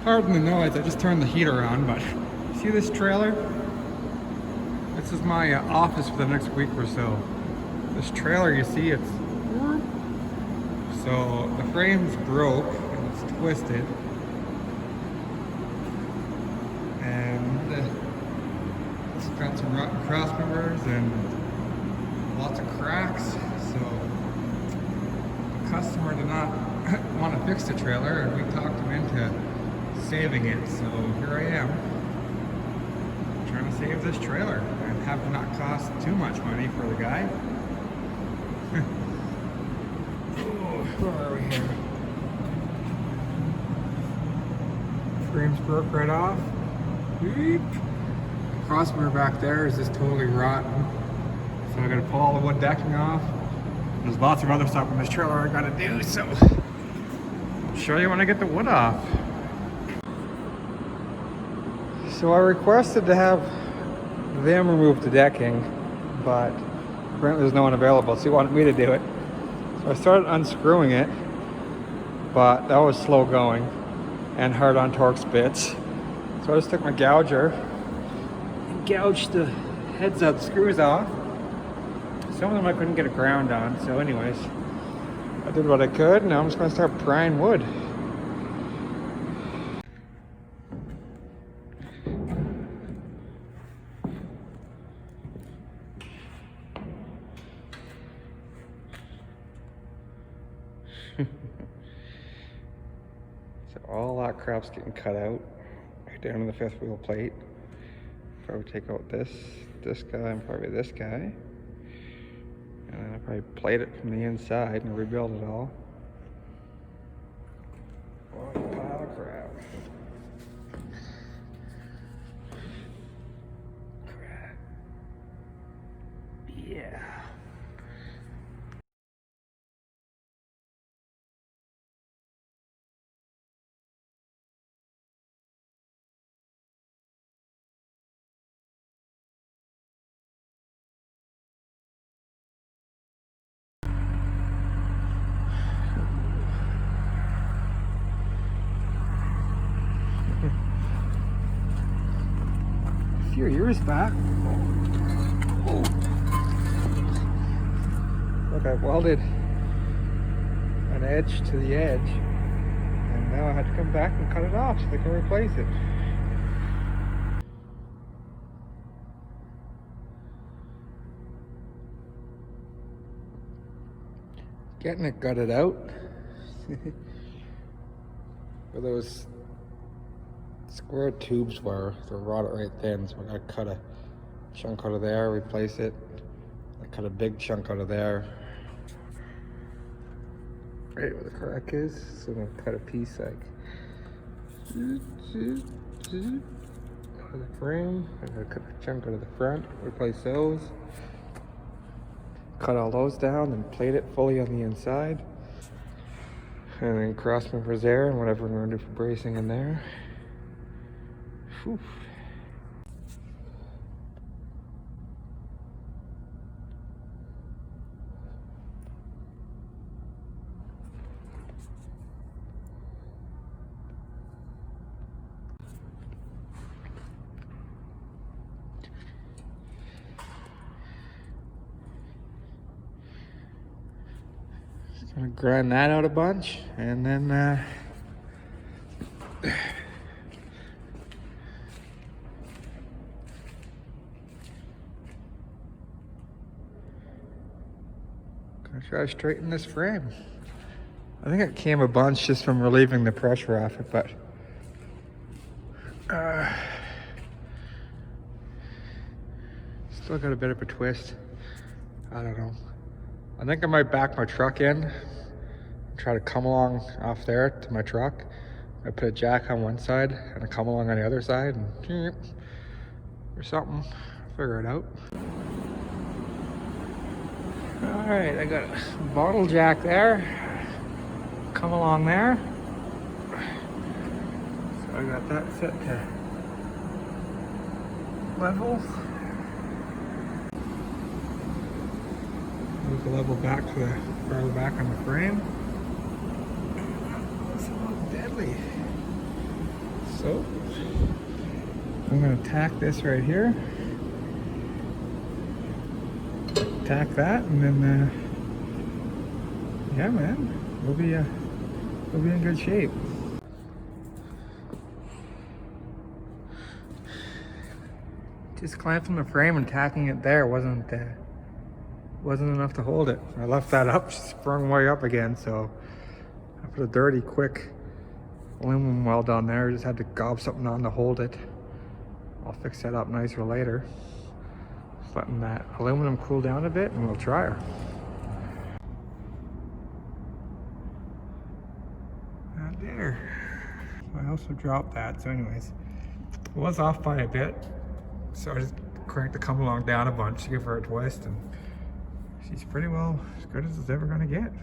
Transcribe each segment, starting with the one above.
Pardon the noise, I just turned the heater on, but see this trailer? This is my office for the next week or so. This trailer, you see, it's... So the frame's broke and it's twisted. And it's got some rotten crossmembers and lots of cracks. So the customer did not want to fix the trailer, and we talked him into saving it. So here I am, trying to save this trailer and have it not cost too much money for the guy. Where are we here? Frame's broke right off. Beep. Crossbar back there is just totally rotten. So I gotta pull all the wood decking off. There's lots of other stuff in this trailer I gotta do, so I'll show you when I get the wood off. So I requested to have them remove the decking, but apparently there's no one available, so he wanted me to do it. So I started unscrewing it, but that was slow going and hard on Torx bits. So I just took my gouger and gouged the heads of the screws off. Some of them I couldn't get a ground on, so anyways, I did what I could. Now I'm just gonna start prying wood. So all that crap's getting cut out, right down to the 5th wheel plate. Probably take out this guy, and probably this guy. And then I'll probably plate it from the inside and rebuild it all. What a pile of crap. Yeah. A few years back, look, I welded an edge to the edge, and now I had to come back and cut it off so they can replace it. Getting it gutted out. Where those square tubes were, they're rotted right thin, so I gotta cut a chunk out of there, replace it. I cut a big chunk out of there, right where the crack is, so I'm gonna cut a piece like out of the frame. I'm gonna cut a chunk out of the front, replace those, cut all those down, and plate it fully on the inside, and then cross members there and whatever we're gonna do for bracing in there. Whew. Just gonna grind that out a bunch, and then gonna try to straighten this frame. I think it came a bunch just from relieving the pressure off it, but still got a bit of a twist. I don't know. I think I might back my truck in and try to come along off there to my truck. I put a jack on one side and a come along on the other side, and or something. Figure it out. All right, I got a bottle jack there. Come along there. So I got that set to level. Move the level back to the farther back on the frame. It's a little deadly. So I'm gonna tack this right here. Tack that, and then yeah, man, we'll be in good shape. Just clamping the frame and tacking it there wasn't enough to hold it. I left that up, sprung way up again, so I put a dirty, quick aluminum weld on there. Just had to gob something on to hold it. I'll fix that up nicer later. Just letting that aluminum cool down a bit, and we'll try her. Not there. I also dropped that, so anyways, it was off by a bit, so I just cranked the come along down a bunch to give her a twist, and she's pretty well as good as it's ever gonna get.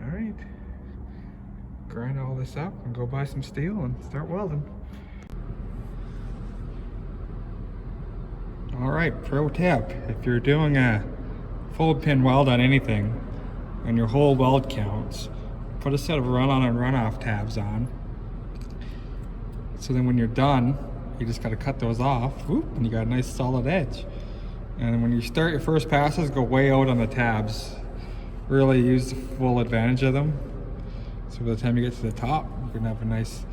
All right, grind all this up and go buy some steel and start welding. All right, pro tip: if you're doing a full pin weld on anything and your whole weld counts, put a set of run-on and run-off tabs on. So then when you're done, you just got to cut those off, whoop, and you got a nice solid edge. And when you start your first passes, go way out on the tabs. Really use the full advantage of them. So by the time you get to the top, you can have a nice,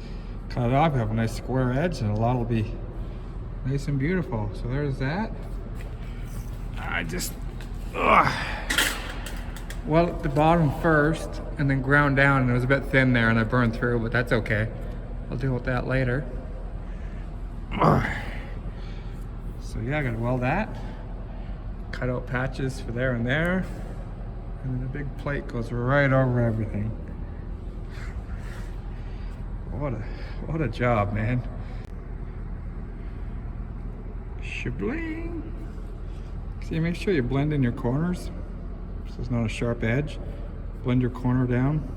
cut it off, you have a nice square edge, and a lot will be nice and beautiful. So there's that. I just, well, at the bottom first, and then ground down, and it was a bit thin there, and I burned through, but that's okay. I'll deal with that later. So yeah, I gotta weld that. Cut out patches for there, and then the big plate goes right over everything. What a job, man. Shabling. See, make sure you blend in your corners so there's not a sharp edge. Blend your corner down.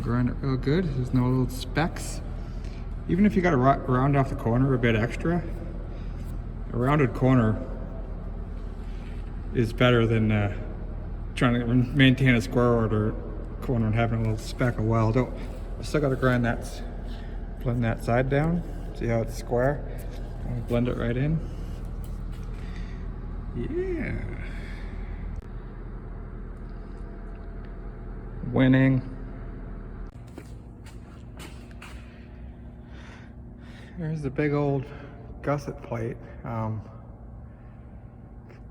Grind it real good. There's no little specks. Even if you got to round off the corner a bit extra, a rounded corner is better than trying to maintain a square order corner and having a little speck of weld. Oh, I still got to blend that side down. See how it's square? I'll blend it right in. Yeah. Winning. There's the big old gusset plate.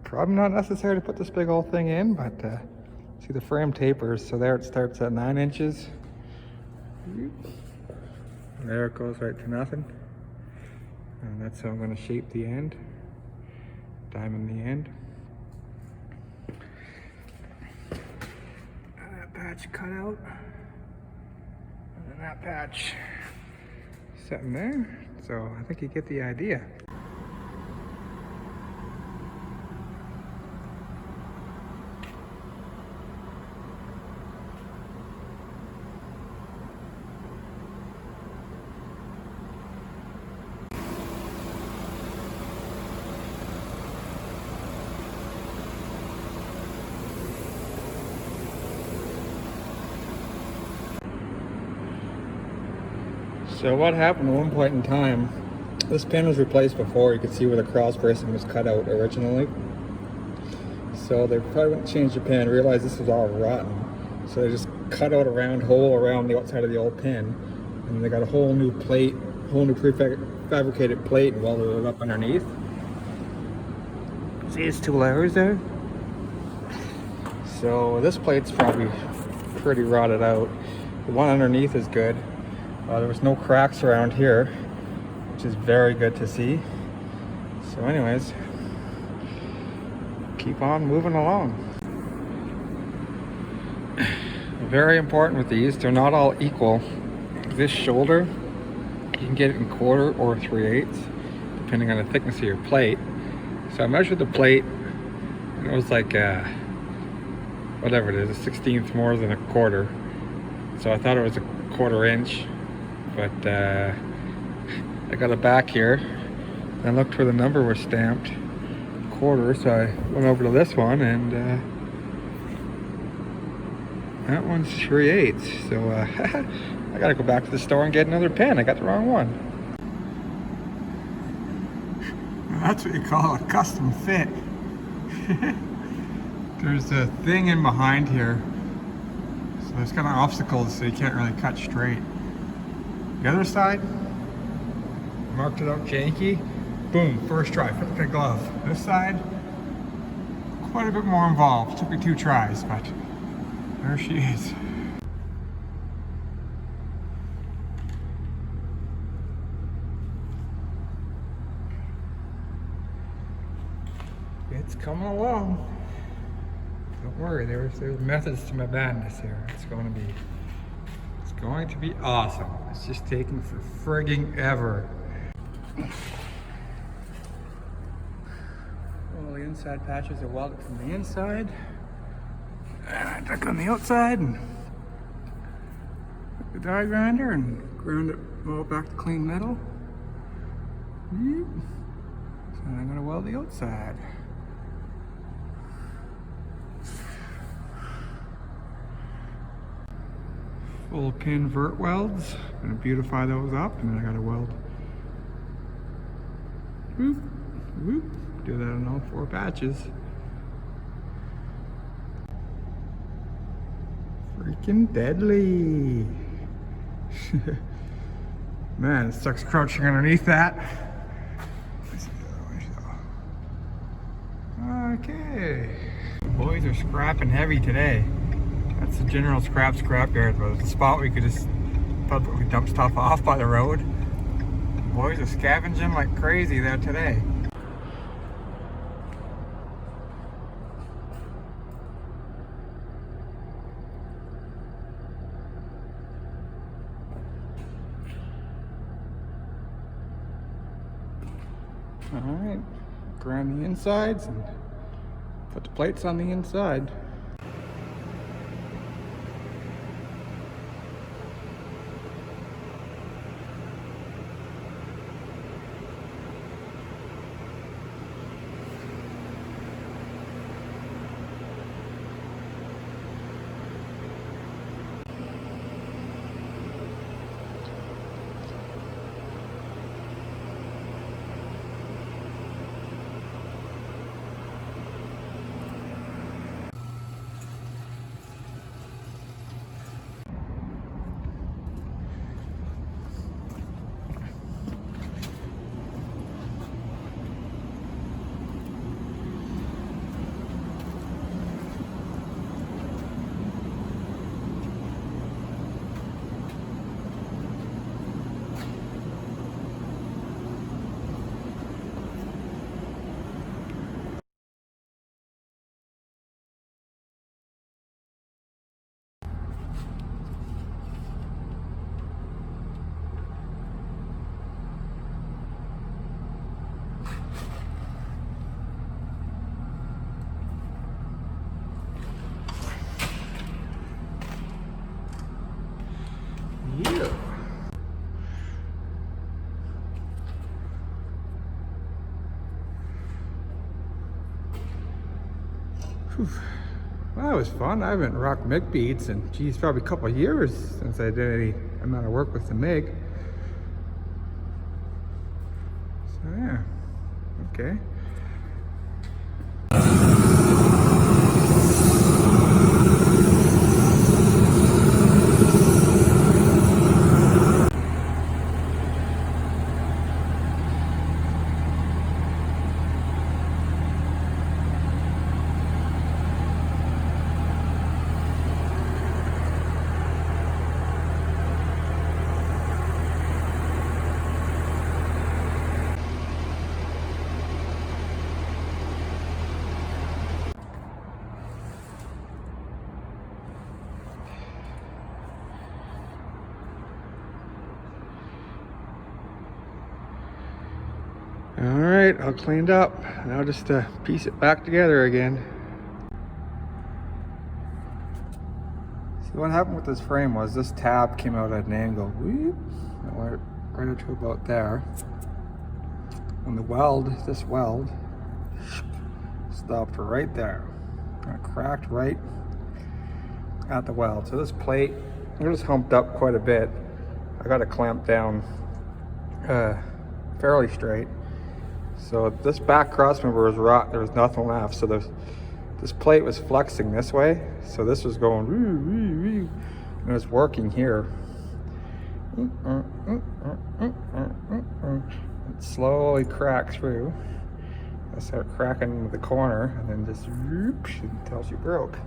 Probably not necessary to put this big old thing in, but see the frame tapers, so there it starts at 9 inches. There it goes right to nothing. And that's how I'm going to shape the end. Diamond the end. And that patch cut out. And then that patch sitting there. So I think you get the idea. So what happened at one point in time, this pin was replaced before. You could see where the cross bracing was cut out originally. So they probably went to change the pin, realized this was all rotten. So they just cut out a round hole around the outside of the old pin. And they got a whole new plate, whole new prefabricated plate, and welded it up underneath. See, it's 2 layers there. So this plate's probably pretty rotted out. The one underneath is good. There was no cracks around here, which is very good to see. So anyways, keep on moving along. Very important with these, they're not all equal. This shoulder, you can get it in 1/4 or 3/8, depending on the thickness of your plate. So I measured the plate, and it was like whatever it is, a 1/16 more than a 1/4. So I thought it was a 1/4 inch. But I got it back here. I looked where the number was stamped, 1/4, so I went over to this one, and That one's 3/8. So I gotta go back to the store and get another pen. I got the wrong one. That's what you call a custom fit. There's a thing in behind here. So there's kind of obstacles so you can't really cut straight. The other side, marked it out janky. Boom, first try, fit the glove. This side, quite a bit more involved. Took me 2 tries, but there she is. It's coming along. Don't worry, there's methods to my madness here. It's going to be awesome. It's just taking for frigging ever. All the inside patches are welded from the inside. And I took on the outside and took the die grinder and ground it all back to clean metal. So I'm going to weld the outside. Full pin vert welds. I'm going to beautify those up, and then I got to weld. Whoop, whoop. Do that on all 4 patches. Freaking deadly. Man, it sucks crouching underneath that. Okay. The boys are scrapping heavy today. That's the general scrapyard, but it's a spot where you could just publicly dump stuff off by the road. The boys are scavenging like crazy there today. Alright, grind the insides and put the plates on the inside. Yeah. Whew. Well, that was fun. I haven't rocked MIG beads in, geez, probably a couple of years since I did any amount of work with the MIG. So yeah, okay. All right, all cleaned up. Now just to piece it back together again. See, what happened with this frame was this tab came out at an angle. Whoop, it went right up to about there. And the weld, this weld, stopped right there. Kind of cracked right at the weld. So this plate, it was humped up quite a bit. I got it clamped down fairly straight. So this back cross member was rot. There was nothing left. So this plate was flexing this way. So this was going and it was working here. It slowly cracked through. I started cracking the corner and then just until she broke.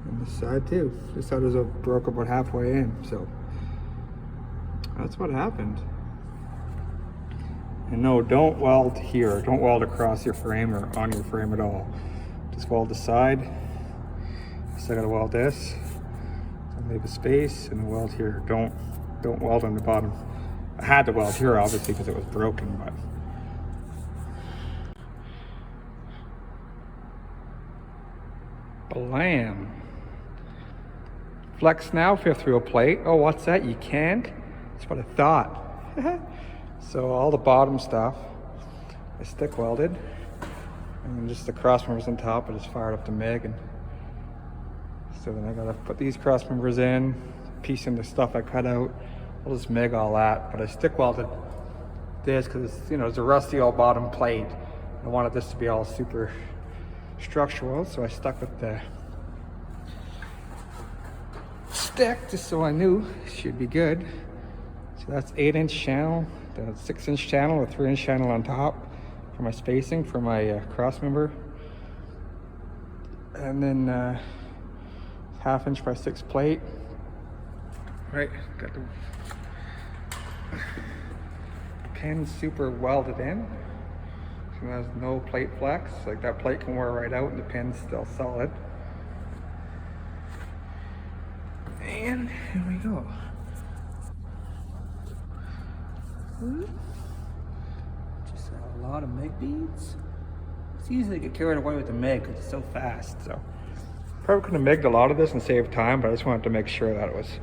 And this side too. This side was broke about halfway in. So that's what happened. And no, don't weld here. Don't weld across your frame or on your frame at all. Just weld the side. So I gotta weld this. Leave a space and weld here. Don't weld on the bottom. I had to weld here obviously because it was broken, but blam. Flex now, fifth wheel plate. Oh, what's that? You can't? That's what I thought. So all the bottom stuff I stick welded, and then just the cross members on top. I just fired up the MIG, and so then I gotta put these cross members in, piece in the stuff I cut out. I'll just MIG all that, but I stick welded this because it's a rusty old bottom plate. I wanted this to be all super structural, so I stuck with the stick just so I knew it should be good. So that's 8-inch channel, then a 6-inch channel, a 3-inch channel on top for my spacing for my cross member, and then 1/2 inch by 6 plate. Right, got the pin super welded in, so there's no plate flex. Like that plate can wear right out and the pin's still solid. And here we go. Just a lot of MIG beads. It's easy to get carried away with the MIG because it's so fast. So probably could have MIG'd a lot of this and saved time, but I just wanted to make sure that it was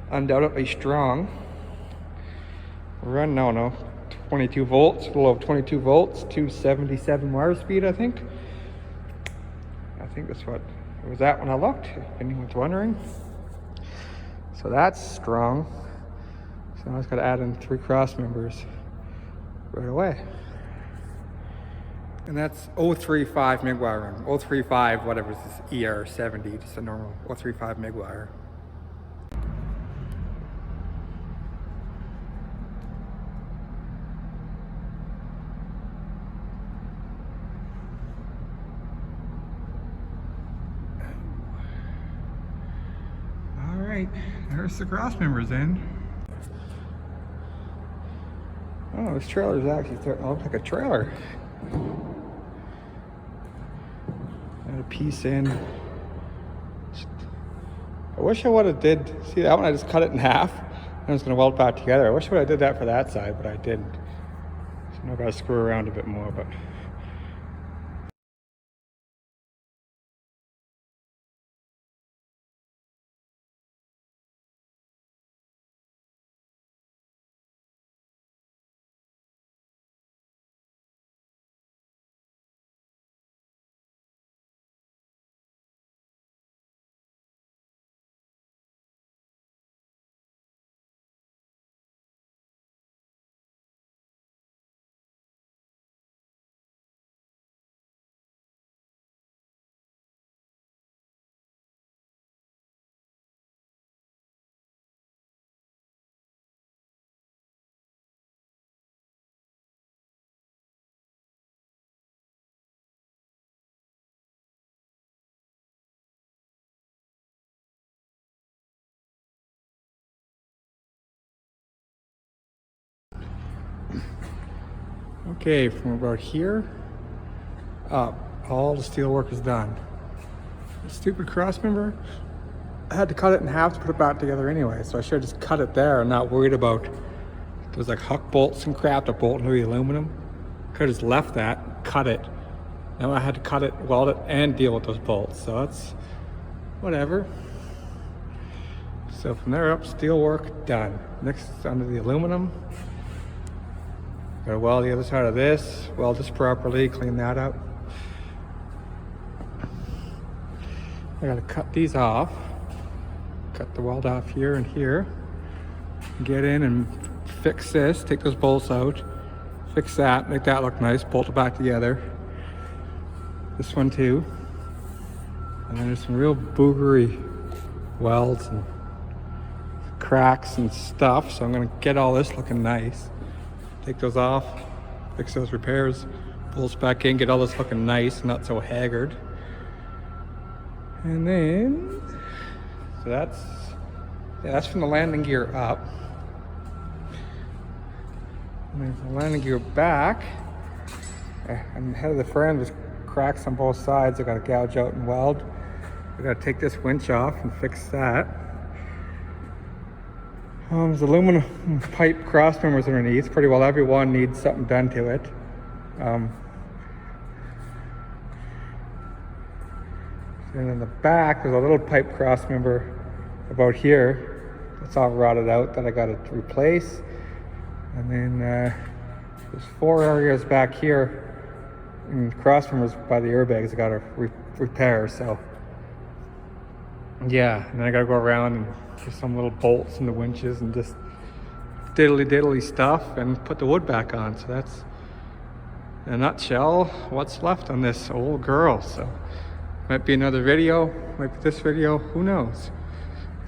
undoubtedly strong. We're running now 22 volts, a little over 22 volts, 277 wire speed, I think. I think that's what it was at when I looked, if anyone's wondering. So that's strong. So now I just gotta add in 3 cross members right away. And that's 035 MIG wiring. 035, whatever, this is ER70, just a normal 035 MIG wire. All right, there's the cross members in. Oh, this trailer is actually starting to look like a trailer. Add a piece in. I wish I would have did, see that one, I just cut it in half and I was gonna weld back together. I wish I would have did that for that side, but I didn't. So now I gotta screw around a bit more, but. Okay, from about here up, all the steel work is done. The stupid cross member, I had to cut it in half to put it back together anyway, so I should have just cut it there and not worried about those like huck bolts and crap that bolt into the aluminum. Could have just left that, cut it. Now I had to cut it, weld it, and deal with those bolts, so that's whatever. So from there up, steel work done. Next under the aluminum. Gotta weld the other side of this, weld this properly, clean that up. I gotta cut these off. cut the weld off here and here. Get in and fix this, take those bolts out, fix that, make that look nice, bolt it back together. This one too. And then there's some real boogery welds and cracks and stuff, so I'm gonna get all this looking nice. Take those off, fix those repairs, bolts back in, get all this looking nice, not so haggard. And then, so that's from the landing gear up. And then from the landing gear back, and the head of the frame, there's cracks on both sides. I gotta gouge out and weld. I gotta take this winch off and fix that. There's aluminum pipe cross members underneath. Pretty well every one needs something done to it. And in the back, there's a little pipe cross member about here. It's all rotted out that I got to replace. And then there's 4 areas back here and cross members by the airbags I got to repair. So yeah, and then I got to go around and get some little bolts and the winches and just diddly stuff and put the wood back on. So that's, in a nutshell, what's left on this old girl. So might be another video, might be this video, who knows.